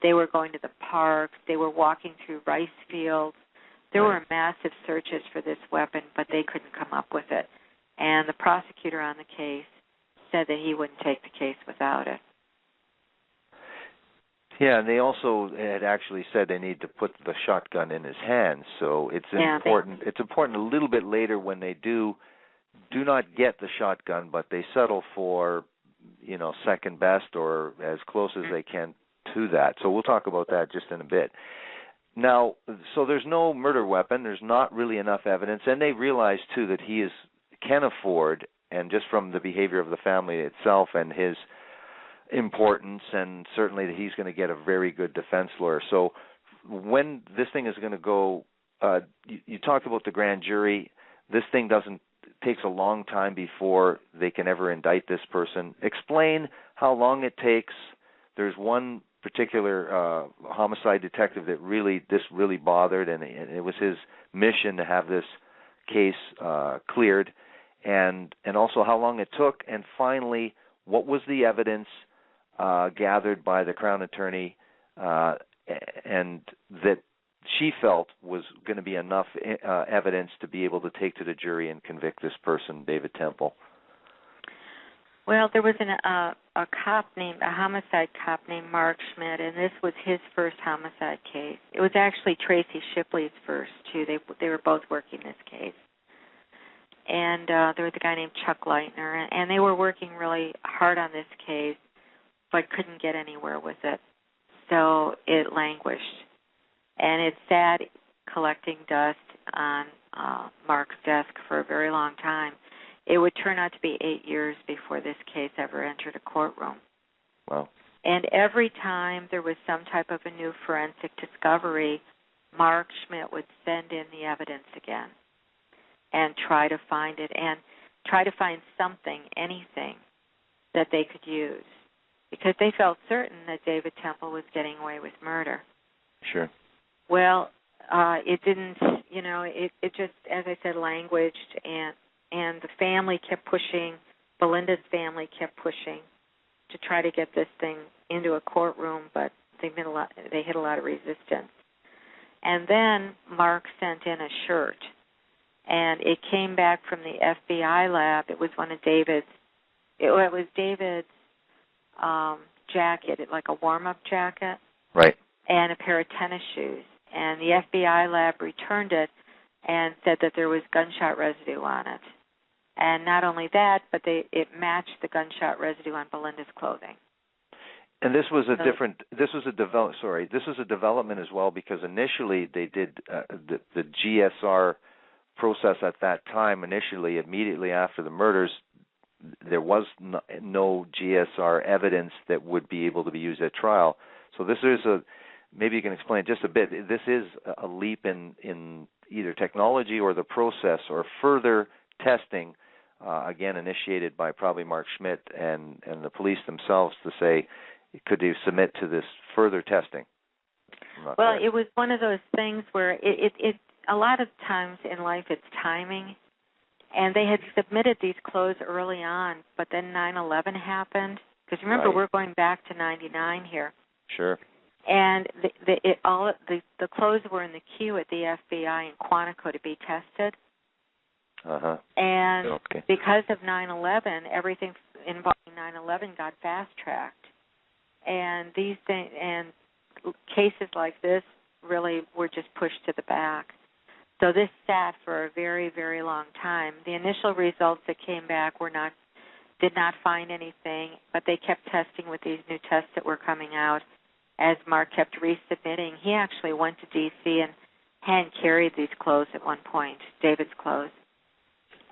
They were going to the parks. They were walking through rice fields. There were massive searches for this weapon, but they couldn't come up with it. And the prosecutor on the case said that he wouldn't take the case without it. Yeah, and they also had actually said they need to put the shotgun in his hands. So it's important. It's important a little bit later when they do not get the shotgun, but they settle for, second best or as close as they can to that. So we'll talk about that just in a bit. Now, so there's no murder weapon. There's not really enough evidence, and they realize too that he can afford, and just from the behavior of the family itself and his importance, and certainly that he's going to get a very good defense lawyer. So when this thing is going to go, you talked about the grand jury. This thing takes a long time before they can ever indict this person. Explain how long it takes. There's one particular homicide detective that this really bothered, and it was his mission to have this case cleared, and also how long it took, and finally, what was the evidence gathered by the Crown Attorney and that she felt was going to be enough evidence to be able to take to the jury and convict this person, David Temple? Well, there was a homicide cop named Mark Schmitt, and this was his first homicide case. It was actually Tracy Shipley's first, too. They were both working this case. And there was a guy named Chuck Leitner, and they were working really hard on this case, but couldn't get anywhere with it. So it languished. And it sat collecting dust on Mark's desk for a very long time. It would turn out to be 8 years before this case ever entered a courtroom. Wow. And every time there was some type of a new forensic discovery, Mark Schmitt would send in the evidence again and try to find it and try to find something, anything that they could use, because they felt certain that David Temple was getting away with murder. Sure. Well, it didn't, it just, as I said, languished, and the family kept pushing, Belinda's family kept pushing to try to get this thing into a courtroom, but they hit a lot of resistance. And then Mark sent in a shirt, and it came back from the FBI lab. It was one of David's, it was David's jacket, like a warm-up jacket. Right. And a pair of tennis shoes. And the FBI lab returned it and said that there was gunshot residue on it. And not only that, but it matched the gunshot residue on Belinda's clothing. And this was this was a development as well, because initially they did the GSR process at that time. Initially, immediately after the murders, there was no GSR evidence that would be able to be used at trial. So this is maybe you can explain just a bit. This is a leap in either technology or the process or further testing, again, initiated by probably Mark Schmitt and the police themselves to say, could you submit to this further testing? Well, it was one of those things where it a lot of times in life it's timing, and they had submitted these clothes early on, but then 9/11 happened. Because remember, we're going back to 99 here. Sure. And the clothes were in the queue at the FBI in Quantico to be tested. Uh-huh. And because of 9/11, everything involving 9/11 got fast-tracked. And these things and cases like this really were just pushed to the back. So this sat for a very, very long time. The initial results that came back did not find anything, but they kept testing with these new tests that were coming out as Mark kept resubmitting. He actually went to D.C. and hand-carried these clothes at one point, David's clothes.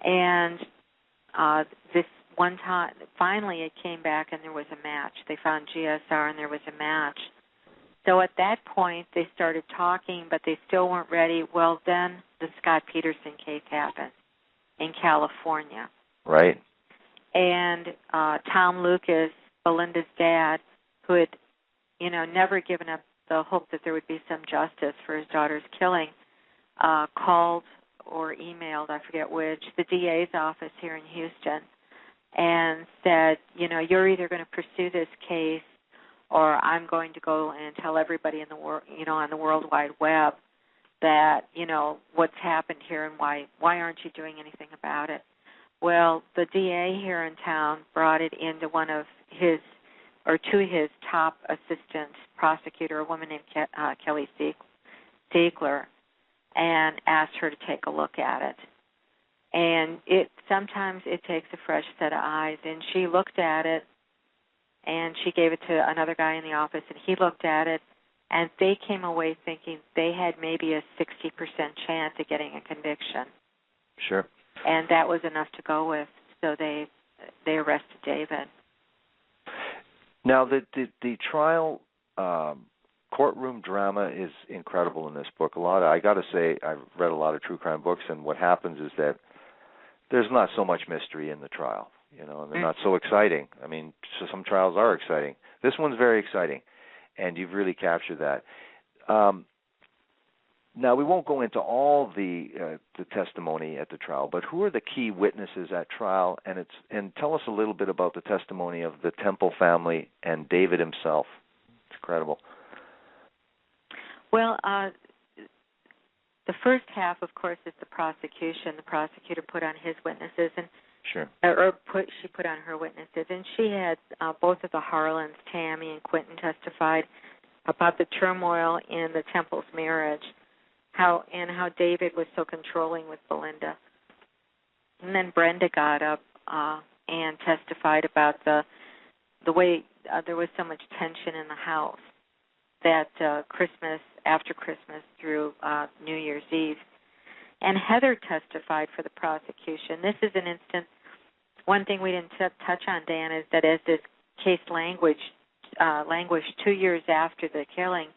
And this one time, finally it came back and there was a match. They found GSR and there was a match. So at that point, they started talking, but they still weren't ready. Well, then the Scott Peterson case happened in California. Right. And Tom Lucas, Belinda's dad, who had, never given up the hope that there would be some justice for his daughter's killing, called or emailed, I forget which, the DA's office here in Houston and said, you're either going to pursue this case or I'm going to go and tell everybody in the world, on the World Wide Web that, what's happened here and why aren't you doing anything about it? Well, the DA here in town brought it into to his top assistant prosecutor, a woman named Kelly Siegler, and asked her to take a look at it. And sometimes it takes a fresh set of eyes, and she looked at it, and she gave it to another guy in the office, and he looked at it, and they came away thinking they had maybe a 60% chance of getting a conviction. Sure. And that was enough to go with, so they arrested David. Now, the trial courtroom drama is incredible in this book. I got to say, I've read a lot of true crime books, and what happens is that there's not so much mystery in the trial, and they're not so exciting. I mean, so some trials are exciting. This one's very exciting, and you've really captured that. Now, we won't go into all the testimony at the trial, but who are the key witnesses at trial? And tell us a little bit about the testimony of the Temple family and David himself. It's incredible. Well, the first half, of course, is the prosecution. The prosecutor put on his witnesses, and sure, she put on her witnesses, and she had both of the Harlans, Tammy and Quentin, testified about the turmoil in the Temple's marriage. How David was so controlling with Belinda. And then Brenda got up and testified about the way there was so much tension in the house that after Christmas through New Year's Eve. And Heather testified for the prosecution. This is an instance, one thing we didn't touch on, Dan, is that as this case languished 2 years after the killing,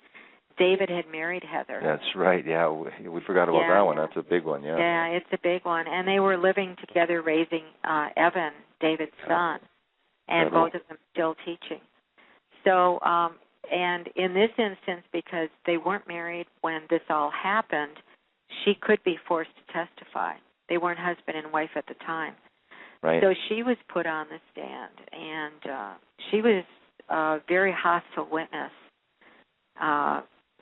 David had married Heather. That's right, yeah. We forgot about that one. That's a big one, yeah. Yeah, it's a big one. And they were living together raising Evan, David's son, and both of them still teaching. So, and in this instance, because they weren't married when this all happened, she could be forced to testify. They weren't husband and wife at the time. Right. So she was put on the stand, and she was a very hostile witness.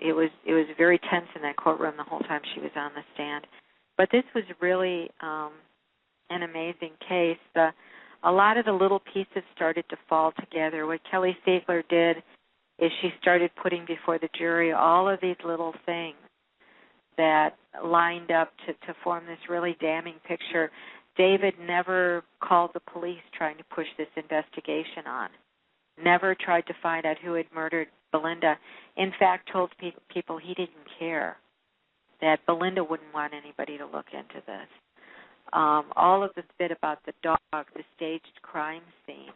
It was very tense in that courtroom the whole time she was on the stand. But this was really an amazing case. A lot of the little pieces started to fall together. What Kelly Siegler did is she started putting before the jury all of these little things that lined up to form this really damning picture. David never called the police trying to push this investigation on, never tried to find out who had murdered Belinda. In fact, told people he didn't care, that Belinda wouldn't want anybody to look into this. all of the bit about the dog, the staged crime scene.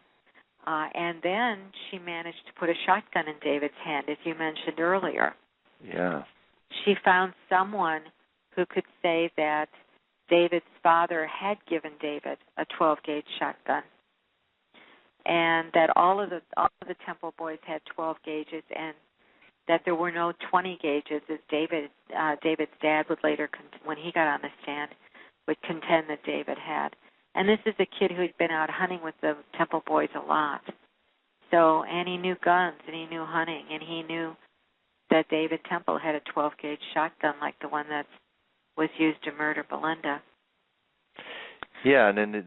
And then she managed to put a shotgun in David's hand, as you mentioned earlier. Yeah. She found someone who could say that David's father had given David a 12-gauge shotgun, and that all of the Temple boys had 12 gauges, and that there were no 20 gauges, as David's dad would later, when he got on the stand, would contend that David had. And this is a kid who had been out hunting with the Temple boys a lot. So, and he knew guns, and he knew hunting, and he knew that David Temple had a 12-gauge shotgun like the one that was used to murder Belinda. Yeah, and then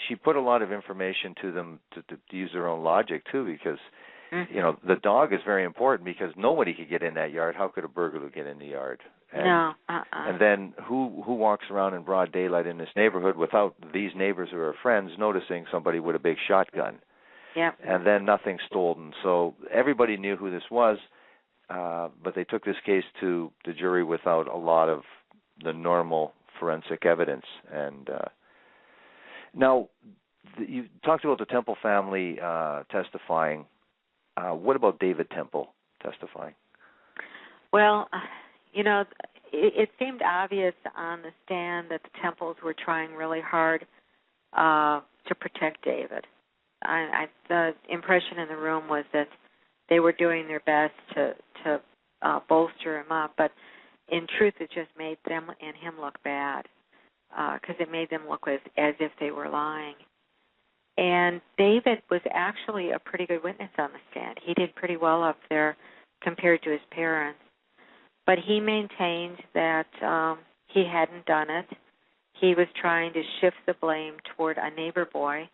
she put a lot of information to them to use their own logic, too, because, you know, the dog is very important because nobody could get in that yard. How could a burglar get in the yard? And, and then who walks around in broad daylight in this neighborhood without these neighbors who are friends noticing somebody with a big shotgun? Yep. And then nothing's stolen. So everybody knew who this was, but they took this case to the jury without a lot of the normal forensic evidence. And now, you talked about the Temple family testifying. What about David Temple testifying? Well, you know, it seemed obvious on the stand that the Temples were trying really hard to protect David. The impression in the room was that they were doing their best to bolster him up, but in truth it just made them and him look bad because it made them look as if they were lying. And David was actually a pretty good witness on the stand. He did pretty well up there compared to his parents. But he maintained that he hadn't done it. He was trying to shift the blame toward a neighbor boy,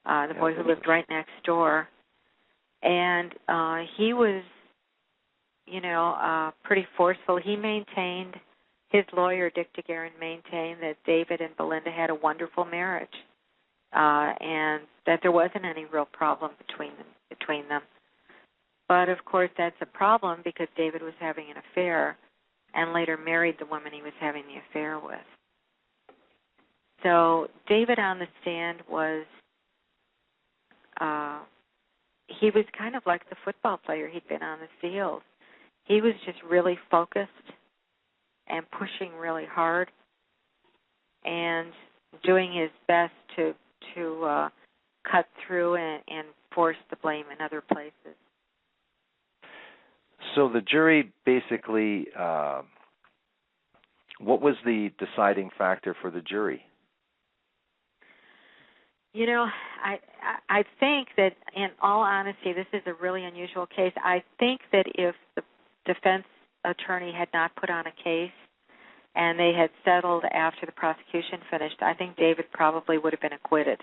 the boy who lived right next door. And he was, you know, pretty forceful. He maintained, his lawyer, Dick DeGuerin, maintained that David and Belinda had a wonderful marriage and that there wasn't any real problem between them. But, of course, that's a problem because David was having an affair and later married the woman he was having the affair with. So David on the stand was, he was kind of like the football player he'd been on the field. He was just really focused and pushing really hard and doing his best to cut through and force the blame in other places. So the jury basically, what was the deciding factor for the jury? You know, I think that, in all honesty, this is a really unusual case. I think that if the defense attorney had not put on a case and they had settled after the prosecution finished, I think David probably would have been acquitted.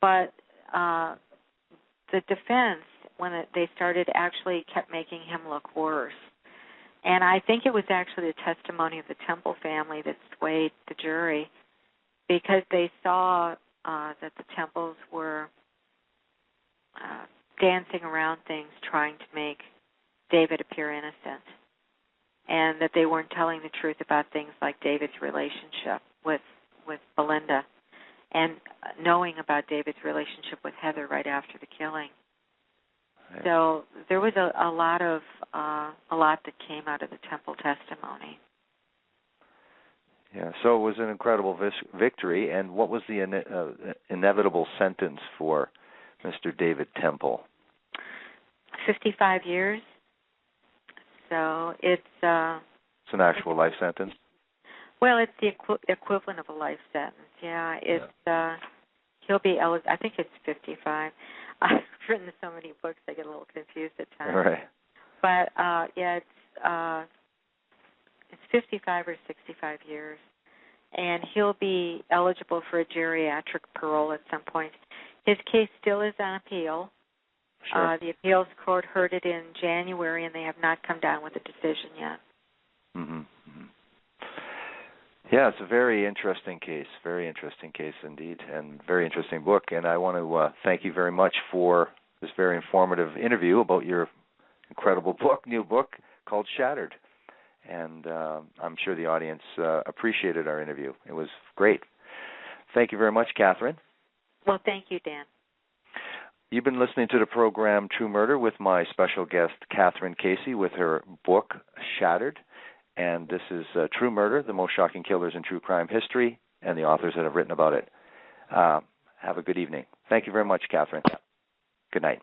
But the defense, when they started, actually kept making him look worse. And I think it was actually the testimony of the Temple family that swayed the jury because they saw that the Temples were dancing around things, trying to make David appear innocent, and that they weren't telling the truth about things like David's relationship with Belinda and knowing about David's relationship with Heather right after the killing. Right. So there was a lot that came out of the Temple testimony. Yeah, so it was an incredible victory. And what was the inevitable sentence for Mr. David Temple? 55 years. So it's an actual life sentence? Well, it's the equivalent of a life sentence. Yeah, it's he'll be eligible. I think it's 55. I've written so many books, I get a little confused at times. All right. But it's 55 or 65 years, and he'll be eligible for a geriatric parole at some point. His case still is on appeal. Sure. The appeals court heard it in January, and they have not come down with a decision yet. Mm-hmm. Mm-hmm. Yeah, it's a very interesting case indeed, and very interesting book. And I want to thank you very much for this very informative interview about your incredible book, new book called Shattered. And I'm sure the audience appreciated our interview. It was great. Thank you very much, Katherine. Well, thank you, Dan. You've been listening to the program True Murder with my special guest, Katherine Casey, with her book, Shattered. And this is True Murder, the most shocking killers in true crime history, and the authors that have written about it. Have a good evening. Thank you very much, Katherine. Good night.